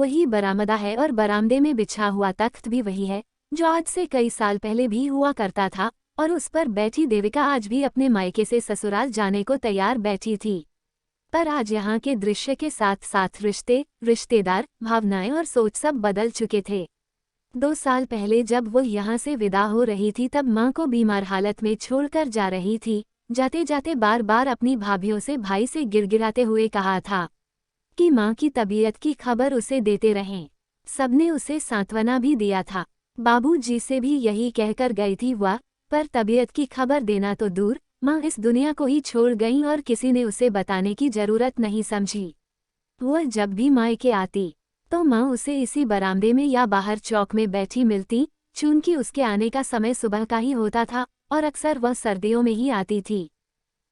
वही बरामदा है और बरामदे में बिछा हुआ तख्त भी वही है जो आज से कई साल पहले भी हुआ करता था, और उस पर बैठी देविका आज भी अपने मायके से ससुराल जाने को तैयार बैठी थी। पर आज यहाँ के दृश्य के साथ साथ रिश्ते, रिश्तेदार, भावनाएं और सोच सब बदल चुके थे। 2 साल पहले जब वो यहाँ से विदा हो रही थी तब माँ को बीमार हालत में छोड़कर जा रही थी। जाते जाते बार बार अपनी भाभीयों से भाई से गिड़गिड़ाते हुए कहा था कि माँ की तबीयत की खबर उसे देते रहें। सबने उसे सांत्वना भी दिया था। बाबूजी से भी यही कहकर गई थी वह, पर तबीयत की खबर देना तो दूर, माँ इस दुनिया को ही छोड़ गईं और किसी ने उसे बताने की जरूरत नहीं समझी। वह जब भी मायके आती तो माँ उसे इसी बरामदे में या बाहर चौक में बैठी मिलती, चूंकि उसके आने का समय सुबह का ही होता था और अक्सर वह सर्दियों में ही आती थी।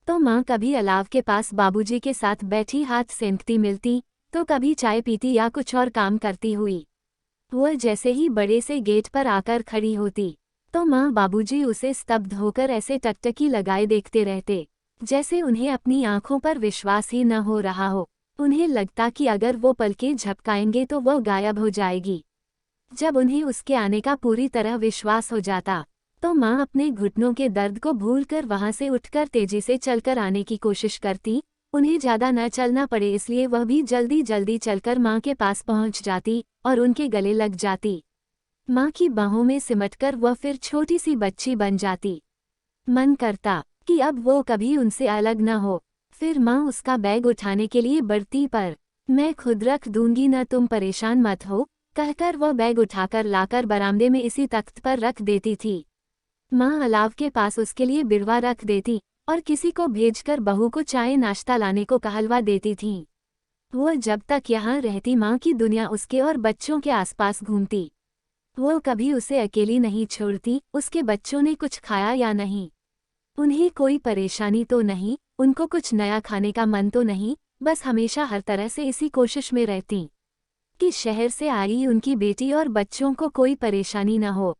तो माँ कभी अलाव के पास बाबूजी के साथ बैठी हाथ सेंकती मिलती, तो कभी चाय पीती या कुछ और काम करती हुई। वह जैसे ही बड़े से गेट पर आकर खड़ी होती तो माँ बाबूजी उसे स्तब्ध होकर ऐसे टकटकी लगाए देखते रहते, जैसे उन्हें अपनी आंखों पर विश्वास ही न हो रहा हो। उन्हें लगता कि अगर वो पलकें झपकाएंगे तो वह गायब हो जाएगी। जब उन्हें उसके आने का पूरी तरह विश्वास हो जाता तो माँ अपने घुटनों के दर्द को भूलकर वहां से उठकर तेजी से चलकर आने की कोशिश करती। उन्हें ज्यादा न चलना पड़े इसलिए वह भी जल्दी जल्दी चलकर माँ के पास पहुंच जाती और उनके गले लग जाती। माँ की बाहों में सिमटकर वह फिर छोटी सी बच्ची बन जाती। मन करता कि अब वो कभी उनसे अलग न हो। फिर माँ उसका बैग उठाने के लिए बढ़ती, पर मैं खुद रख दूंगी न, तुम परेशान मत हो, कहकर वह बैग उठाकर लाकर बरामदे में इसी तख्त पर रख देती थी। माँ अलाव के पास उसके लिए बिरवा रख देती और किसी को भेजकर बहू को चाय नाश्ता लाने को कहलवा देती थी। वह जब तक यहाँ रहती माँ की दुनिया उसके और बच्चों के आसपास घूमती। वो कभी उसे अकेली नहीं छोड़ती। उसके बच्चों ने कुछ खाया या नहीं, उन्हें कोई परेशानी तो नहीं, उनको कुछ नया खाने का मन तो नहीं, बस हमेशा हर तरह से इसी कोशिश में रहती कि शहर से आई उनकी बेटी और बच्चों को कोई परेशानी न हो।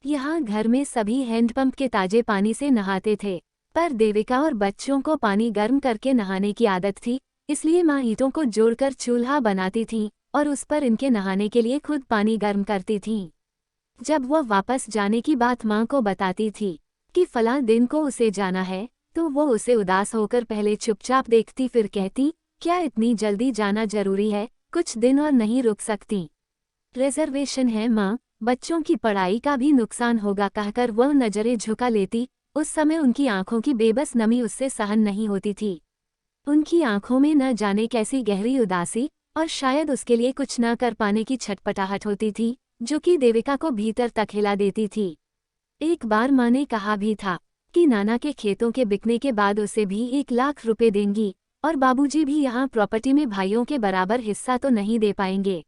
यहाँ घर में सभी हैंडपंप के ताजे पानी से नहाते थे, पर देविका और बच्चों को पानी गर्म करके नहाने की आदत थी, इसलिए माँ ईंटों को जोड़कर चूल्हा बनाती थी और उस पर इनके नहाने के लिए खुद पानी गर्म करती थी। जब वह वापस जाने की बात माँ को बताती थी कि फलां दिन को उसे जाना है, तो वो उसे उदास होकर पहले चुपचाप देखती, फिर कहती, क्या इतनी जल्दी जाना जरूरी है, कुछ दिन और नहीं रुक सकती? रिजर्वेशन है माँ, बच्चों की पढ़ाई का भी नुकसान होगा, कहकर वह नजरें झुका लेती। उस समय उनकी आंखों की बेबस नमी उससे सहन नहीं होती थी। उनकी आंखों में न जाने कैसी गहरी उदासी और शायद उसके लिए कुछ न कर पाने की छटपटाहट होती थी, जो कि देविका को भीतर तक हिला देती थी। एक बार माँ ने कहा भी था कि नाना के खेतों के बिकने के बाद उसे भी 1 लाख रुपए देंगी और बाबूजी भी यहाँ प्रॉपर्टी में भाइयों के बराबर हिस्सा तो नहीं दे पाएंगे,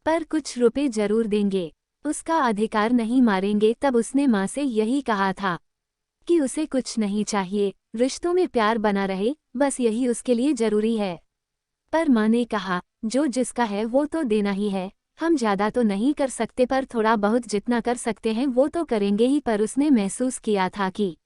पर कुछ रुपए जरूर देंगे, उसका अधिकार नहीं मारेंगे। तब उसने माँ से यही कहा था कि उसे कुछ नहीं चाहिए, रिश्तों में प्यार बना रहे, बस यही उसके लिए जरूरी है। पर माँ ने कहा, जो जिसका है वो तो देना ही है, हम ज्यादा तो नहीं कर सकते, पर थोड़ा बहुत जितना कर सकते हैं वो तो करेंगे ही। पर उसने महसूस किया था कि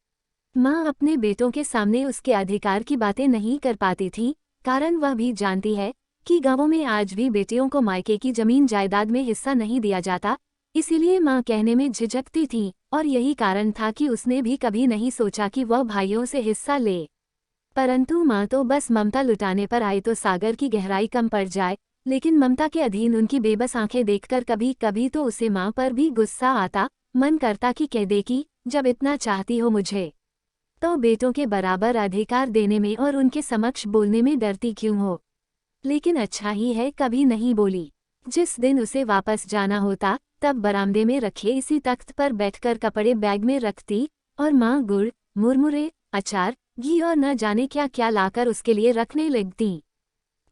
माँ अपने बेटों के सामने उसके अधिकार की बातें नहीं कर पाती थी, कारण वह भी जानती है कि गांवों में आज भी बेटियों को मायके की जमीन जायदाद में हिस्सा नहीं दिया जाता, इसीलिए माँ कहने में झिझकती थी। और यही कारण था कि उसने भी कभी नहीं सोचा कि वह भाइयों से हिस्सा ले। परंतु माँ तो बस ममता लुटाने पर आए तो सागर की गहराई कम पड़ जाए, लेकिन ममता के अधीन उनकी बेबस आंखें देखकर कभी कभी तो उसे माँ पर भी गुस्सा आता। मन करता कि कह दे कि जब इतना चाहती हो मुझे, तो बेटों के बराबर अधिकार देने में और उनके समक्ष बोलने में डरती क्यों हो। लेकिन अच्छा ही है कभी नहीं बोली। जिस दिन उसे वापस जाना होता तब बरामदे में रखे इसी तख्त पर बैठकर कपड़े बैग में रखती और माँ गुड़, मुरमुरे, अचार, घी और न जाने क्या क्या लाकर उसके लिए रखने लगती।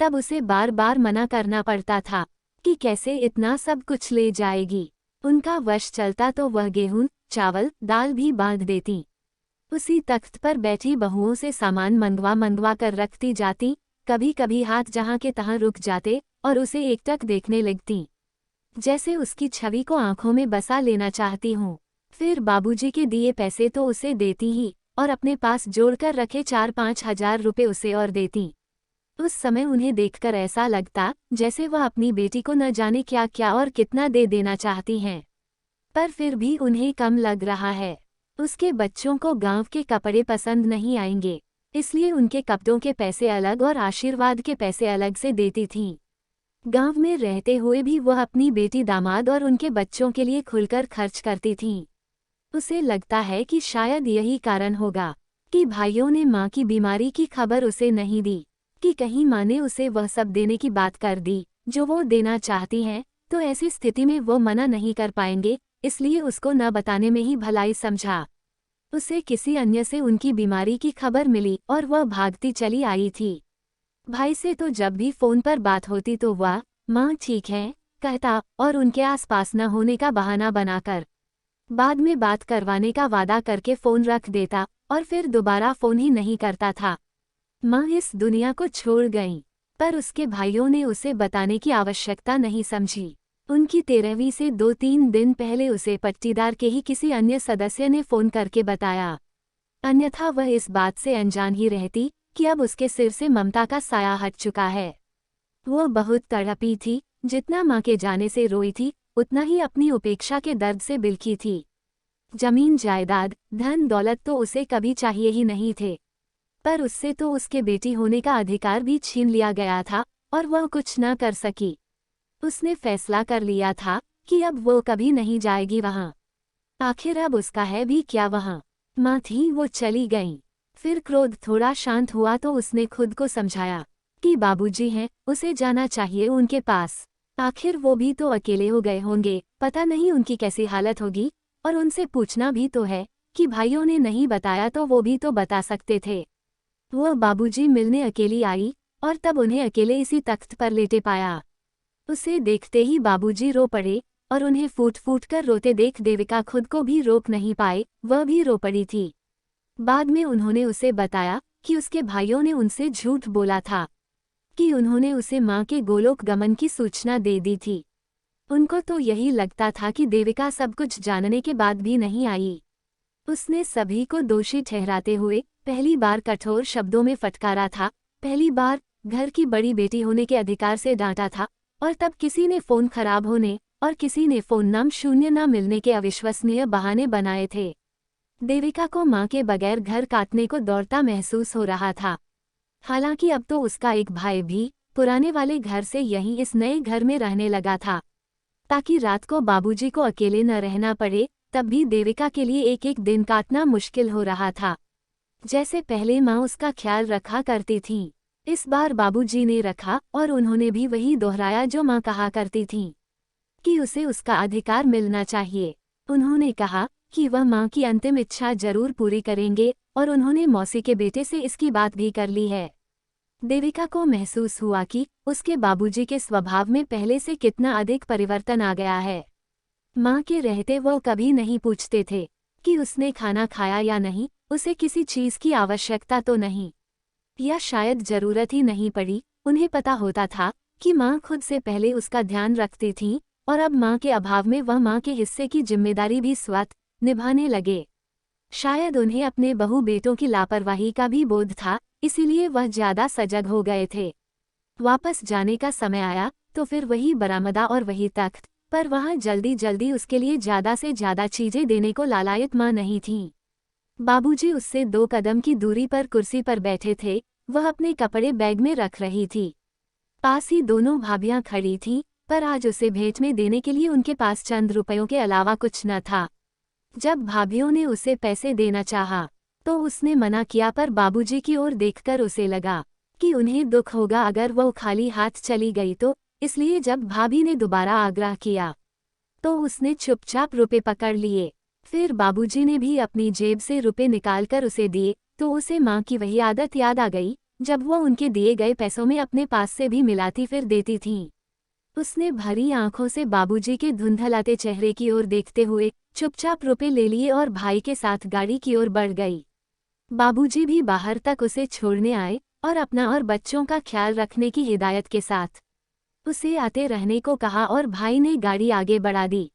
तब उसे बार बार मना करना पड़ता था कि कैसे इतना सब कुछ ले जाएगी। उनका वश चलता तो वह गेहूं, चावल, दाल भी बांध देती। उसी तख्त पर बैठी बहुओं से सामान मंगवा कर रखती जाती। कभी कभी हाथ जहाँ के तहाँ रुक जाते और उसे एकटक देखने लगती, जैसे उसकी छवि को आंखों में बसा लेना चाहती हूँ। फिर बाबूजी के दिए पैसे तो उसे देती ही और अपने पास जोड़कर रखे 4-5 हजार रुपए उसे और देती। उस समय उन्हें देखकर ऐसा लगता जैसे वह अपनी बेटी को न जाने क्या क्या और कितना दे देना चाहती हैं। पर फिर भी उन्हें कम लग रहा है। उसके बच्चों को गांव के कपड़े पसंद नहीं आएंगे, इसलिए उनके कपड़ों के पैसे अलग और आशीर्वाद के पैसे अलग से देती थीं। गांव में रहते हुए भी वह अपनी बेटी, दामाद और उनके बच्चों के लिए खुलकर खर्च करती थीं। उसे लगता है कि शायद यही कारण होगा कि भाइयों ने मां की बीमारी की खबर उसे नहीं दी, कि कहीं मां ने उसे वह सब देने की बात कर दी जो वो देना चाहती हैं, तो ऐसी स्थिति में वो मना नहीं कर पाएंगे, इसलिए उसको न बताने में ही भलाई समझा। उसे किसी अन्य से उनकी बीमारी की खबर मिली और वह भागती चली आई थी। भाई से तो जब भी फोन पर बात होती तो वह मां ठीक है कहता और उनके आसपास न होने का बहाना बनाकर बाद में बात करवाने का वादा करके फोन रख देता और फिर दोबारा फोन ही नहीं करता था। मां इस दुनिया को छोड़ गईं, पर उसके भाइयों ने उसे बताने की आवश्यकता नहीं समझी। उनकी 13वीं से 2-3 दिन पहले उसे पट्टीदार के ही किसी अन्य सदस्य ने फोन करके बताया, अन्यथा वह इस बात से अनजान ही रहती कि अब उसके सिर से ममता का साया हट चुका है। वो बहुत तड़पी थी, जितना मां के जाने से रोई थी उतना ही अपनी उपेक्षा के दर्द से बिलखी थी। जमीन जायदाद, धन दौलत तो उसे कभी चाहिए ही नहीं थे, पर उससे तो उसके बेटी होने का अधिकार भी छीन लिया गया था और वह कुछ न कर सकी। उसने फैसला कर लिया था कि अब वो कभी नहीं जाएगी वहां। आखिर अब उसका है भी क्या वहां। मां थी, वो चली गईं। फिर क्रोध थोड़ा शांत हुआ तो उसने खुद को समझाया कि बाबूजी हैं, उसे जाना चाहिए उनके पास। आखिर वो भी तो अकेले हो गए होंगे, पता नहीं उनकी कैसी हालत होगी, और उनसे पूछना भी तो है कि भाइयों ने नहीं बताया तो वो भी तो बता सकते थे। वह बाबूजी मिलने अकेली आई और तब उन्हें अकेले इसी तख्त पर लेटे पाया। उसे देखते ही बाबूजी रो पड़े और उन्हें फूट फूट कर रोते देख देविका खुद को भी रोक नहीं पाए, वह भी रो पड़ी थी। बाद में उन्होंने उसे बताया कि उसके भाइयों ने उनसे झूठ बोला था, कि उन्होंने उसे मां के गोलोक गमन की सूचना दे दी थी। उनको तो यही लगता था कि देविका सब कुछ जानने के बाद भी नहीं आई। उसने सभी को दोषी ठहराते हुए पहली बार कठोर शब्दों में फटकारा था, पहली बार घर की बड़ी बेटी होने के अधिकार से डांटा था, और तब किसी ने फोन खराब होने और किसी ने फोन नंबर शून्य न मिलने के अविश्वसनीय बहाने बनाए थे। देविका को मां के बगैर घर काटने को दौड़ता महसूस हो रहा था। हालांकि अब तो उसका एक भाई भी पुराने वाले घर से यहीं इस नए घर में रहने लगा था, ताकि रात को बाबूजी को अकेले न रहना पड़े। तब भी देविका के लिए एक एक दिन काटना मुश्किल हो रहा था। जैसे पहले मां उसका ख्याल रखा करती थीं, इस बार बाबूजी ने रखा और उन्होंने भी वही दोहराया जो मां कहा करती थीं, कि उसे उसका अधिकार मिलना चाहिए। उन्होंने कहा कि वह मां की अंतिम इच्छा जरूर पूरी करेंगे और उन्होंने मौसी के बेटे से इसकी बात भी कर ली है। देविका को महसूस हुआ कि उसके बाबूजी के स्वभाव में पहले से कितना अधिक परिवर्तन आ गया है। मां के रहते वो कभी नहीं पूछते थे कि उसने खाना खाया या नहीं, उसे किसी चीज की आवश्यकता तो नहीं, या शायद जरूरत ही नहीं पड़ी। उन्हें पता होता था कि मां खुद से पहले उसका ध्यान रखती थीं और अब मां के अभाव में वह मां के हिस्से की जिम्मेदारी भी स्वतः निभाने लगे। शायद उन्हें अपने बहू बेटों की लापरवाही का भी बोध था, इसीलिए वह ज्यादा सजग हो गए थे। वापस जाने का समय आया तो फिर वही बरामदा और वही तख्त, पर वहां जल्दी जल्दी उसके लिए ज्यादा से ज्यादा चीजें देने को लालायत मां नहीं थीं। बाबूजी उससे 2 कदम की दूरी पर कुर्सी पर बैठे थे, वह अपने कपड़े बैग में रख रही थी। पास ही दोनों भाभियां खड़ी थीं, पर आज उसे भेंट में देने के लिए उनके पास चंद रुपयों के अलावा कुछ न था। जब भाभियों ने उसे पैसे देना चाहा, तो उसने मना किया, पर बाबूजी की ओर देखकर उसे लगा कि उन्हें दुख होगा अगर वो खाली हाथ चली गई तो, इसलिए जब भाभी ने दोबारा आग्रह किया, तो उसने चुपचाप रुपए पकड़ लिए। फिर बाबूजी ने भी अपनी जेब से रुपए निकालकर उसे दिए, तो उसे मां की वही आदत याद आ गई, जब वो उनके दिए गए पैसों में अपने पास से भी मिलाती फिर देती थीं। उसने भरी आंखों से बाबूजी के धुंधलाते चेहरे की ओर देखते हुए चुपचाप रुपए ले लिए और भाई के साथ गाड़ी की ओर बढ़ गई। बाबूजी भी बाहर तक उसे छोड़ने आए और अपना और बच्चों का ख्याल रखने की हिदायत के साथ उसे आते रहने को कहा और भाई ने गाड़ी आगे बढ़ा दी।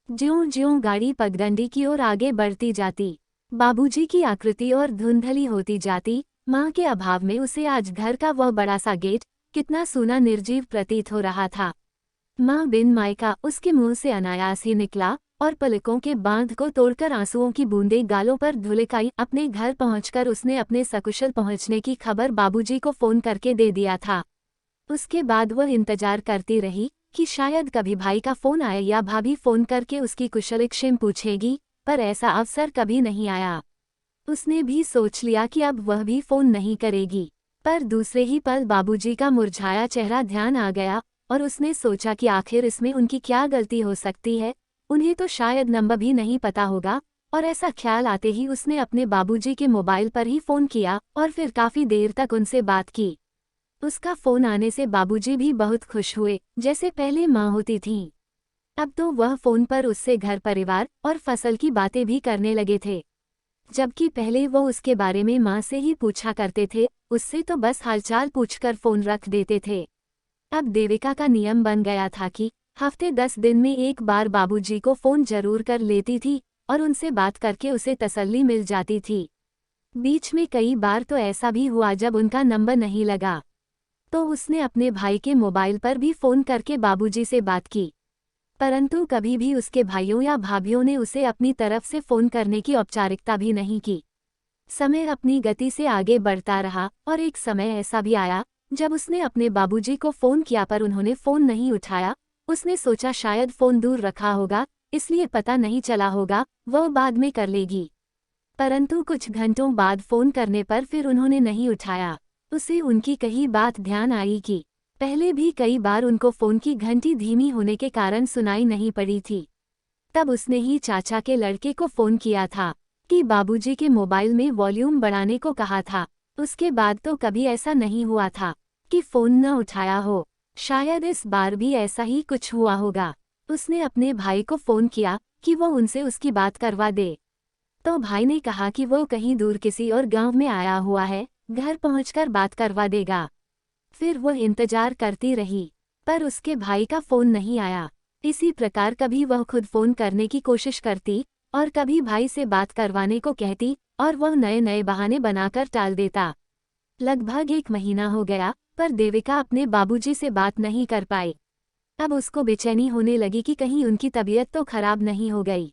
ज्यों-ज्यों गाड़ी पगडंडी की ओर आगे बढ़ती जाती, बाबूजी की आकृति और धुंधली होती जाती, माँ के अभाव में उसे आज घर का वह बड़ा सा गेट कितना सूना निर्जीव प्रतीत हो रहा था। माँ बिन मायका उसके मुंह से अनायास ही निकला और पलकों के बांध को तोड़कर आंसुओं की बूंदें गालों पर धुलकाई। अपने घर पहुंचकर उसने अपने सकुशल पहुंचने की खबर बाबूजी को फोन करके दे दिया था। उसके बाद वह इंतजार करती रही कि शायद कभी भाई का फोन आए या भाभी फोन करके उसकी कुशलक्षेम पूछेगी, पर ऐसा अवसर कभी नहीं आया। उसने भी सोच लिया कि अब वह भी फोन नहीं करेगी, पर दूसरे ही पल बाबूजी का मुरझाया चेहरा ध्यान आ गया और उसने सोचा कि आखिर इसमें उनकी क्या गलती हो सकती है। उन्हें तो शायद नंबर भी नहीं पता होगा, और ऐसा ख्याल आते ही उसने अपने बाबूजी के मोबाइल पर ही फोन किया और फिर काफी देर तक उनसे बात की। उसका फोन आने से बाबूजी भी बहुत खुश हुए, जैसे पहले माँ होती थीं। अब तो वह फोन पर उससे घर परिवार और फसल की बातें भी करने लगे थे, जबकि पहले वो उसके बारे में माँ से ही पूछा करते थे। उससे तो बस हालचाल पूछकर फोन रख देते थे। अब देविका का नियम बन गया था कि हफ्ते 10 दिन में एक बार बाबूजी को फोन जरूर कर लेती थी और उनसे बात करके उसे तसल्ली मिल जाती थी। बीच में कई बार तो ऐसा भी हुआ जब उनका नंबर नहीं लगा, तो उसने अपने भाई के मोबाइल पर भी फोन करके बाबूजी से बात की, परंतु कभी भी उसके भाइयों या भाभीयों ने उसे अपनी तरफ से फोन करने की औपचारिकता भी नहीं की। समय अपनी गति से आगे बढ़ता रहा और एक समय ऐसा भी आया जब उसने अपने बाबूजी को फोन किया पर उन्होंने फोन नहीं उठाया। उसने सोचा शायद फोन दूर रखा होगा, इसलिए पता नहीं चला होगा, वह बाद में कर लेगी। परंतु कुछ घंटों बाद फोन करने पर फिर उन्होंने नहीं उठाया। उसे उनकी कही बात ध्यान आई कि पहले भी कई बार उनको फोन की घंटी धीमी होने के कारण सुनाई नहीं पड़ी थी। तब उसने ही चाचा के लड़के को फोन किया था कि बाबूजी के मोबाइल में वॉल्यूम बढ़ाने को कहा था। उसके बाद तो कभी ऐसा नहीं हुआ था कि फोन न उठाया हो। शायद इस बार भी ऐसा ही कुछ हुआ होगा। उसने अपने भाई को फोन किया कि वो उनसे उसकी बात करवा दे, तो भाई ने कहा कि वो कहीं दूर किसी और गांव में आया हुआ है, घर पहुंचकर बात करवा देगा। फिर वह इंतजार करती रही, पर उसके भाई का फोन नहीं आया। इसी प्रकार कभी वह खुद फोन करने की कोशिश करती और कभी भाई से बात करवाने को कहती और वह नए नए बहाने बनाकर टाल देता। लगभग 1 महीना हो गया, पर देविका अपने बाबूजी से बात नहीं कर पाई। अब उसको बेचैनी होने लगी कि कहीं उनकी तबीयत तो खराब नहीं हो गई।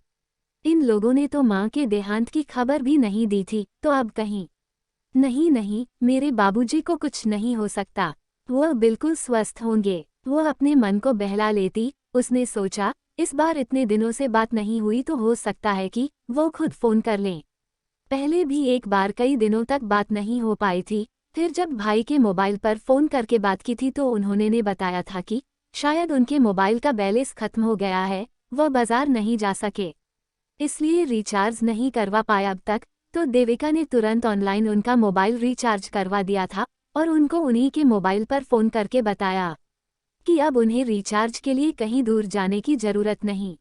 इन लोगों ने तो माँ के देहांत की खबर भी नहीं दी थी, तो अब कहीं नहीं नहीं, मेरे बाबूजी को कुछ नहीं हो सकता, वह बिल्कुल स्वस्थ होंगे। वह अपने मन को बहला लेती। उसने सोचा इस बार इतने दिनों से बात नहीं हुई तो हो सकता है कि वो खुद फोन कर लें। पहले भी एक बार कई दिनों तक बात नहीं हो पाई थी। फिर जब भाई के मोबाइल पर फोन करके बात की थी तो उन्होंने ने बताया था कि शायद उनके मोबाइल का बैलेंस खत्म हो गया है, वह बाजार नहीं जा सके, इसलिए रिचार्ज नहीं करवा पाया अब तक। तो देविका ने तुरंत ऑनलाइन उनका मोबाइल रिचार्ज करवा दिया था और उनको उन्हीं के मोबाइल पर फोन करके बताया कि अब उन्हें रिचार्ज के लिए कहीं दूर जाने की जरूरत नहीं।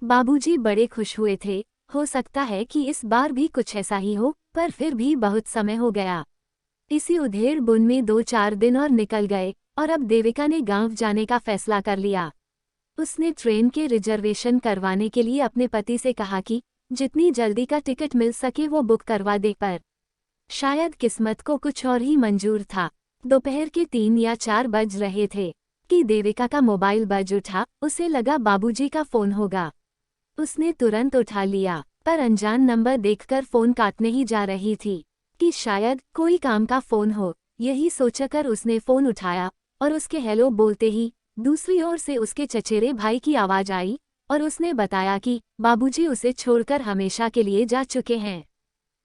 बाबूजी बड़े खुश हुए थे। हो सकता है कि इस बार भी कुछ ऐसा ही हो, पर फिर भी बहुत समय हो गया। इसी उधेड़ बुन में 2-4 दिन और निकल गए और अब देविका ने गांव जाने का फैसला कर लिया। उसने ट्रेन के रिजर्वेशन करवाने के लिए अपने पति से कहा कि जितनी जल्दी का टिकट मिल सके वो बुक करवा दे, पर शायद किस्मत को कुछ और ही मंजूर था। दोपहर के 3 या 4 बज रहे थे कि देविका का मोबाइल बज उठा। उसे लगा बाबूजी का फोन होगा। उसने तुरंत उठा लिया, पर अनजान नंबर देखकर फोन काटने ही जा रही थी कि शायद कोई काम का फोन हो। यही सोचकर उसने फोन उठाया और उसके हेलो बोलते ही दूसरी ओर से उसके चचेरे भाई की आवाज आई और उसने बताया कि बाबूजी उसे छोड़कर हमेशा के लिए जा चुके हैं।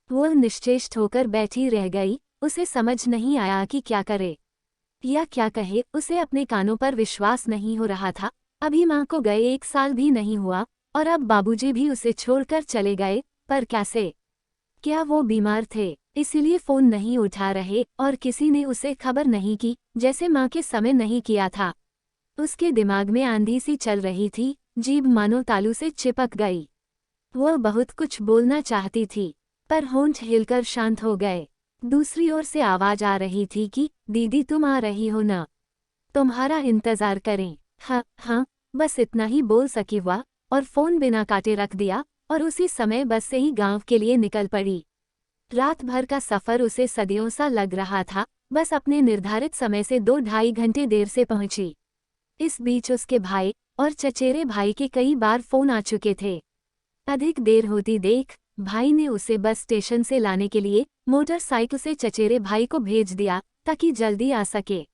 वह निश्चेष्ट होकर बैठी रह गई। उसे समझ नहीं आया कि क्या करे या क्या कहे। उसे अपने कानों पर विश्वास नहीं हो रहा था। अभी माँ को गए 1 साल भी नहीं हुआ और अब बाबूजी भी उसे छोड़कर चले गए, पर कैसे? क्या वो बीमार थे इसलिए फोन नहीं उठा रहे और किसी ने उसे खबर नहीं की, जैसे माँ के समय नहीं किया था? उसके दिमाग में आंधी सी चल रही थी, जीभ मानो तालू से चिपक गई। वह बहुत कुछ बोलना चाहती थी, पर होंठ हिलकर शांत हो गए। दूसरी ओर से आवाज आ रही थी कि दीदी तुम आ रही हो ना, तुम्हारा इंतजार करें। हाँ हाँ, बस इतना ही बोल सकी वह और फोन बिना काटे रख दिया और उसी समय बस से ही गांव के लिए निकल पड़ी। रात भर का सफर उसे सदियों सा लग रहा था, बस अपने निर्धारित समय से 2-2.5 घंटे देर से पहुंची। इस बीच उसके भाई और चचेरे भाई के कई बार फोन आ चुके थे। अधिक देर होती देख भाई ने उसे बस स्टेशन से लाने के लिए मोटरसाइकिल से चचेरे भाई को भेज दिया ताकि जल्दी आ सके।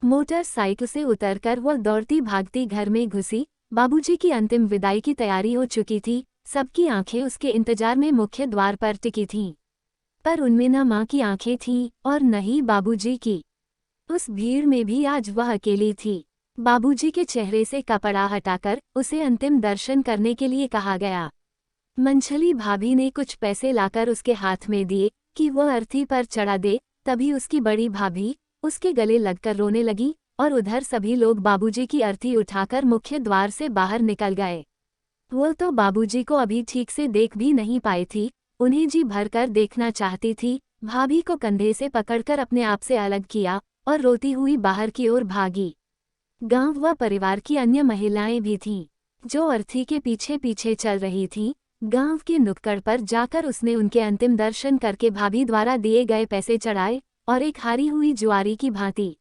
मोटरसाइकिल से उतरकर वह दौड़ती भागती घर में घुसी। बाबूजी की अंतिम विदाई की तैयारी हो चुकी थी। सबकी आंखें उसके इंतजार में मुख्य द्वार पर टिकी थीं, पर उनमें न माँ की आंखें थीं और न ही बाबूजी की। उस भीड़ में भी आज वह अकेली थी। बाबूजी के चेहरे से कपड़ा हटाकर उसे अंतिम दर्शन करने के लिए कहा गया। मंझली भाभी ने कुछ पैसे लाकर उसके हाथ में दिए कि वह अर्थी पर चढ़ा दे। तभी उसकी बड़ी भाभी उसके गले लगकर रोने लगी और उधर सभी लोग बाबूजी की अर्थी उठाकर मुख्य द्वार से बाहर निकल गए। वो तो बाबूजी को अभी ठीक से देख भी नहीं पाई थी, उन्हें जी भरकर देखना चाहती थी। भाभी को कंधे से पकड़कर अपने आप से अलग किया और रोती हुई बाहर की ओर भागी। गांव व परिवार की अन्य महिलाएं भी थीं, जो अर्थी के पीछे पीछे चल रही थीं। गांव के नुक्कड़ पर जाकर उसने उनके अंतिम दर्शन करके भाभी द्वारा दिए गए पैसे चढ़ाए और एक हारी हुई जुआरी की भांति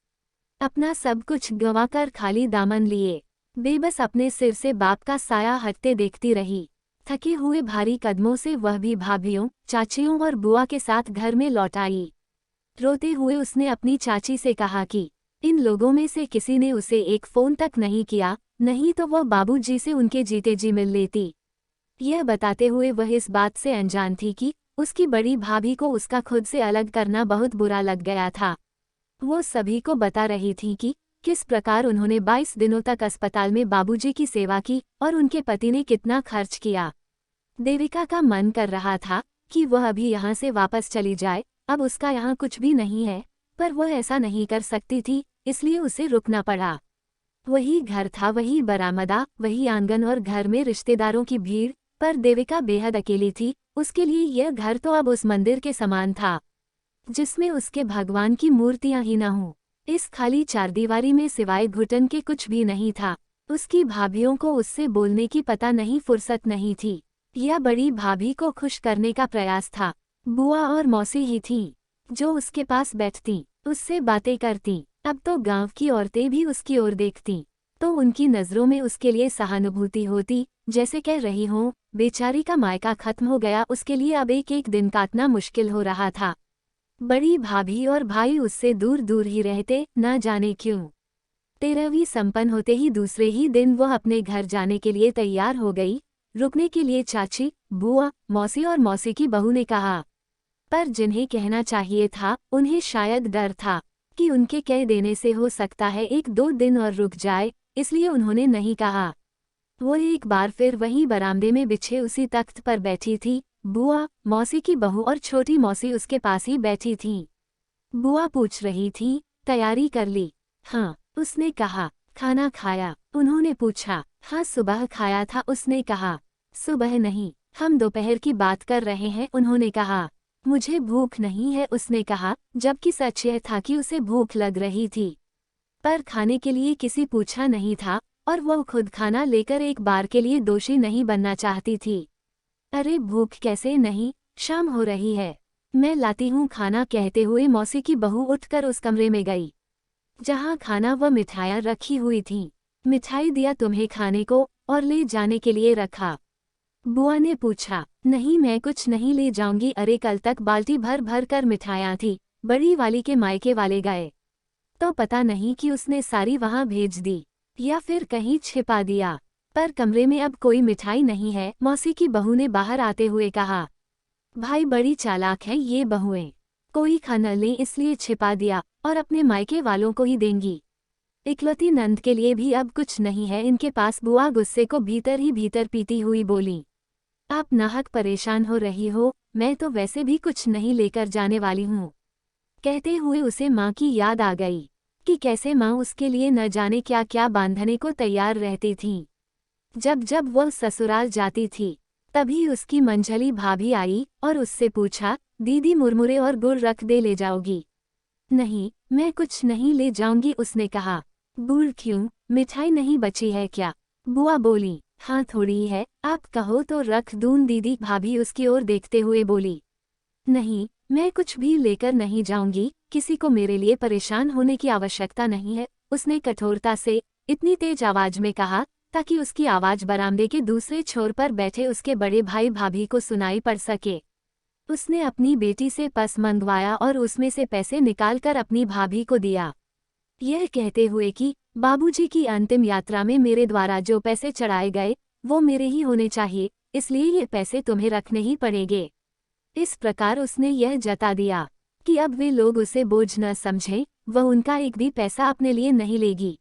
अपना सब कुछ गंवाकर खाली दामन लिए बेबस अपने सिर से बाप का साया हटते देखती रही। थके हुए भारी कदमों से वह भी भाभियों, चाचियों और बुआ के साथ घर में लौट आई। रोते हुए उसने अपनी चाची से कहा कि इन लोगों में से किसी ने उसे एक फोन तक नहीं किया, नहीं तो वह बाबूजी से उनके जीते जी मिल लेती। यह बताते हुए वह इस बात से अनजान थी कि उसकी बड़ी भाभी को उसका खुद से अलग करना बहुत बुरा लग गया था। वो सभी को बता रही थी कि किस प्रकार उन्होंने 22 दिनों तक अस्पताल में बाबूजी की सेवा की और उनके पति ने कितना खर्च किया। देविका का मन कर रहा था कि वह अभी यहाँ से वापस चली जाए, अब उसका यहाँ कुछ भी नहीं है, पर वह ऐसा नहीं कर सकती थी, इसलिए उसे रुकना पड़ा। वही घर था, वही बरामदा, वही आंगन और घर में रिश्तेदारों की भीड़, पर देविका बेहद अकेली थी। उसके लिए यह घर तो अब उस मंदिर के समान था जिसमें उसके भगवान की मूर्तियां ही न हों। इस खाली चारदीवारी में सिवाय घुटन के कुछ भी नहीं था। उसकी भाभियों को उससे बोलने की पता नहीं फुर्सत नहीं थी। यह बड़ी भाभी को खुश करने का प्रयास था। बुआ और मौसी ही थीं जो उसके पास बैठतीं, उससे बातें करतीं। अब तो गांव की औरतें भी उसकी ओर देखतीं तो उनकी नज़रों में उसके लिए सहानुभूति होती, जैसे कह रही हों, बेचारी का मायका खत्म हो गया, उसके लिए अब एक एक दिन काटना मुश्किल हो रहा था। बड़ी भाभी और भाई उससे दूर दूर ही रहते, न जाने क्यों। 13वीं संपन्न होते ही दूसरे ही दिन वह अपने घर जाने के लिए तैयार हो गई। रुकने के लिए चाची, बुआ, मौसी और मौसी की बहू ने कहा, पर जिन्हें कहना चाहिए था उन्हें शायद डर था कि उनके कह देने से हो सकता है 1-2 दिन और रुक जाए, इसलिए उन्होंने नहीं कहा। वो एक बार फिर वहीं बरामदे में बिछे उसी तख्त पर बैठी थी। बुआ, मौसी की बहू और छोटी मौसी उसके पास ही बैठी थीं। बुआ पूछ रही थी, तैयारी कर ली? हाँ, उसने कहा। खाना खाया? उन्होंने पूछा। हाँ, सुबह खाया था, उसने कहा। सुबह नहीं, हम दोपहर की बात कर रहे हैं, उन्होंने कहा। मुझे भूख नहीं है, उसने कहा, जबकि सच यह था कि उसे भूख लग रही थी, पर खाने के लिए किसी पूछा नहीं था और वह खुद खाना लेकर एक बार के लिए दोषी नहीं बनना चाहती थी। अरे भूख कैसे नहीं, शाम हो रही है, मैं लाती हूँ खाना, कहते हुए मौसी की बहू उठकर उस कमरे में गई जहाँ खाना व मिठाइयाँ रखी हुई थीं। मिठाई दिया तुम्हें खाने को और ले जाने के लिए रखा? बुआ ने पूछा। नहीं, मैं कुछ नहीं ले जाऊंगी। अरे कल तक बाल्टी भर भर कर मिठाइयाँ थी, बड़ी वाली के मायके वाले गए तो पता नहीं कि उसने सारी वहाँ भेज दी या फिर कहीं छिपा दिया, पर कमरे में अब कोई मिठाई नहीं है, मौसी की बहू ने बाहर आते हुए कहा। भाई बड़ी चालाक है ये बहुएं, कोई खा न ले इसलिए छिपा दिया और अपने मायके वालों को ही देंगी। इकलौती नंद के लिए भी अब कुछ नहीं है इनके पास। बुआ गुस्से को भीतर ही भीतर पीती हुई बोली, आप नाहक परेशान हो रही हो, मैं तो वैसे भी कुछ नहीं लेकर जाने वाली हूँ। कहते हुए उसे माँ की याद आ गई कि कैसे माँ उसके लिए न जाने क्या क्या बांधने को तैयार रहती थीं। जब जब वह ससुराल जाती थी तभी उसकी मंझली भाभी आई और उससे पूछा, दीदी मुरमुरे और गुड़ रख दे, ले जाओगी? नहीं, मैं कुछ नहीं ले जाऊंगी, उसने कहा। गुड़ क्यों, मिठाई नहीं बची है क्या? बुआ बोली। हाँ थोड़ी है, आप कहो तो रख दूं दीदी, भाभी उसकी ओर देखते हुए बोली। नहीं, मैं कुछ भी लेकर नहीं जाऊंगी, किसी को मेरे लिए परेशान होने की आवश्यकता नहीं है, उसने कठोरता से इतनी तेज आवाज में कहा ताकि उसकी आवाज बरामदे के दूसरे छोर पर बैठे उसके बड़े भाई भाभी को सुनाई पड़ सके। उसने अपनी बेटी से पर्स मंगवाया और उसमें से पैसे निकालकर अपनी भाभी को दिया, यह कहते हुए कि बाबूजी की अंतिम यात्रा में मेरे द्वारा जो पैसे चढ़ाए गए वो मेरे ही होने चाहिए, इसलिए ये पैसे तुम्हें रखने ही पड़ेंगे। इस प्रकार उसने यह जता दिया कि अब वे लोग उसे बोझ न समझें, वह उनका एक भी पैसा अपने लिए नहीं लेगी।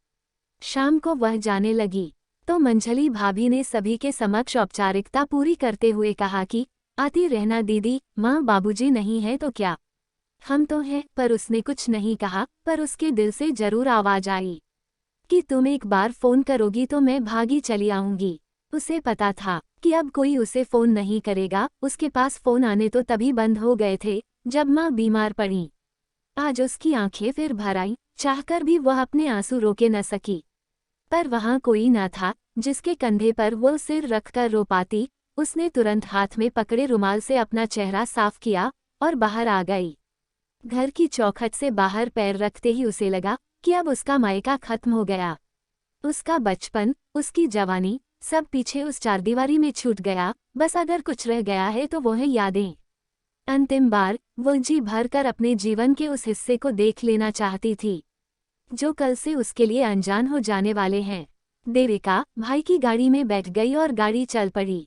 शाम को वह जाने लगी तो मंझली भाभी ने सभी के समक्ष औपचारिकता पूरी करते हुए कहा कि आती रहना दीदी, माँ बाबूजी नहीं है तो क्या, हम तो हैं। पर उसने कुछ नहीं कहा, पर उसके दिल से जरूर आवाज आई कि तुम एक बार फोन करोगी तो मैं भागी चली आऊंगी। उसे पता था कि अब कोई उसे फोन नहीं करेगा, उसके पास फोन आने तो तभी बंद हो गए थे जब माँ बीमार पड़ी। आज उसकी आंखें फिर भर आई, चाहकर भी वह अपने आंसू रोके न सकी। पर वहां कोई न था जिसके कंधे पर वो सिर रखकर रो पाती। उसने तुरंत हाथ में पकड़े रुमाल से अपना चेहरा साफ किया और बाहर आ गई। घर की चौखट से बाहर पैर रखते ही उसे लगा कि अब उसका मायका खत्म हो गया। उसका बचपन, उसकी जवानी, सब पीछे उस चारदीवारी में छूट गया। बस अगर कुछ रह गया है तो वो है यादें। अंतिम बार वो जी भरकर अपने जीवन के उस हिस्से को देख लेना चाहती थी जो कल से उसके लिए अनजान हो जाने वाले हैं। देविका भाई की गाड़ी में बैठ गई और गाड़ी चल पड़ी।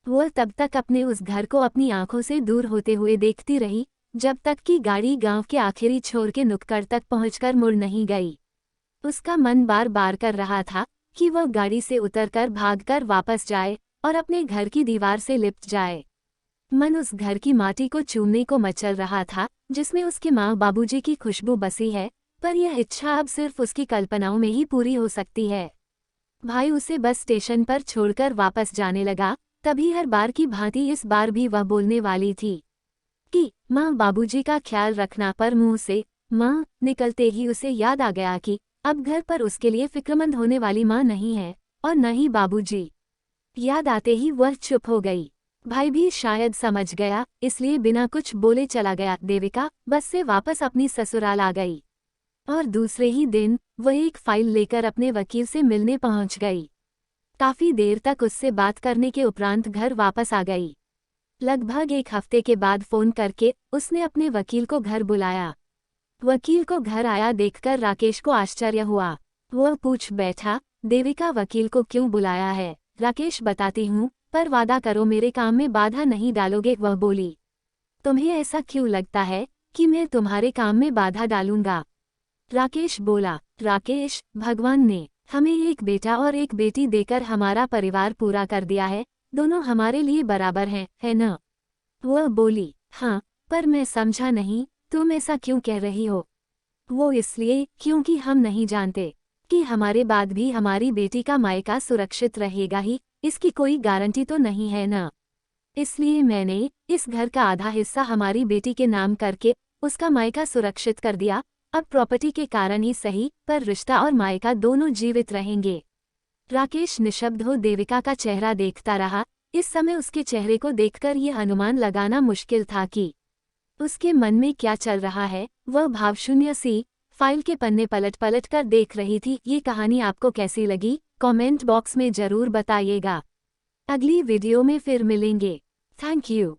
वह तब तक अपने उस घर को अपनी आंखों से दूर होते हुए देखती रही जब तक कि गाड़ी गांव के आखिरी छोर के नुक्कड़ तक पहुंचकर मुड़ नहीं गई। उसका मन बार बार कर रहा था कि वह गाड़ी से उतरकर भागकर वापस जाए और अपने घर की दीवार से लिपट जाए। मन उस घर की माटी को चूमने को मचल रहा था जिसमें उसके माँ बाबूजी की खुशबू बसी है, पर यह इच्छा अब सिर्फ उसकी कल्पनाओं में ही पूरी हो सकती है। भाई उसे बस स्टेशन पर छोड़कर वापस जाने लगा, तभी हर बार की भांति इस बार भी वह बोलने वाली थी कि माँ बाबूजी का ख्याल रखना, पर मुंह से माँ निकलते ही उसे याद आ गया कि अब घर पर उसके लिए फिक्रमंद होने वाली माँ नहीं है और न ही बाबूजी। याद आते ही वह चुप हो गई। भाई भी शायद समझ गया, इसलिए बिना कुछ बोले चला गया। देविका बस से वापस अपनी ससुराल आ गई और दूसरे ही दिन वह एक फाइल लेकर अपने वकील से मिलने पहुंच गई। काफी देर तक उससे बात करने के उपरांत घर वापस आ गई। लगभग एक हफ्ते के बाद फोन करके उसने अपने वकील को घर बुलाया। वकील को घर आया देखकर राकेश को आश्चर्य हुआ। वह पूछ बैठा, देविका वकील को क्यों बुलाया है? राकेश बताती हूँ, पर वादा करो मेरे काम में बाधा नहीं डालोगे। वह बोली, तुम्हें ऐसा क्यों लगता है कि मैं तुम्हारे काम में बाधा डालूंगा? राकेश बोला, राकेश, भगवान ने हमें एक बेटा और एक बेटी देकर हमारा परिवार पूरा कर दिया है, दोनों हमारे लिए बराबर हैं, है न? वह बोली, हाँ, पर मैं समझा नहीं, तुम ऐसा क्यों कह रही हो? वो इसलिए क्योंकि हम नहीं जानते कि हमारे बाद भी हमारी बेटी का मायका सुरक्षित रहेगा ही, इसकी कोई गारंटी तो नहीं है न। इसलिए मैंने इस घर का आधा हिस्सा हमारी बेटी के नाम करके उसका मायका सुरक्षित कर दिया। अब प्रॉपर्टी के कारण ही सही, पर रिश्ता और मायका दोनों जीवित रहेंगे। राकेश निशब्द हो देविका का चेहरा देखता रहा। इस समय उसके चेहरे को देखकर यह अनुमान लगाना मुश्किल था कि उसके मन में क्या चल रहा है। वह भावशून्य सी फाइल के पन्ने पलट पलट कर देख रही थी। ये कहानी आपको कैसी लगी कमेंट बॉक्स में जरूर बताइएगा। अगली वीडियो में फिर मिलेंगे। Thank you.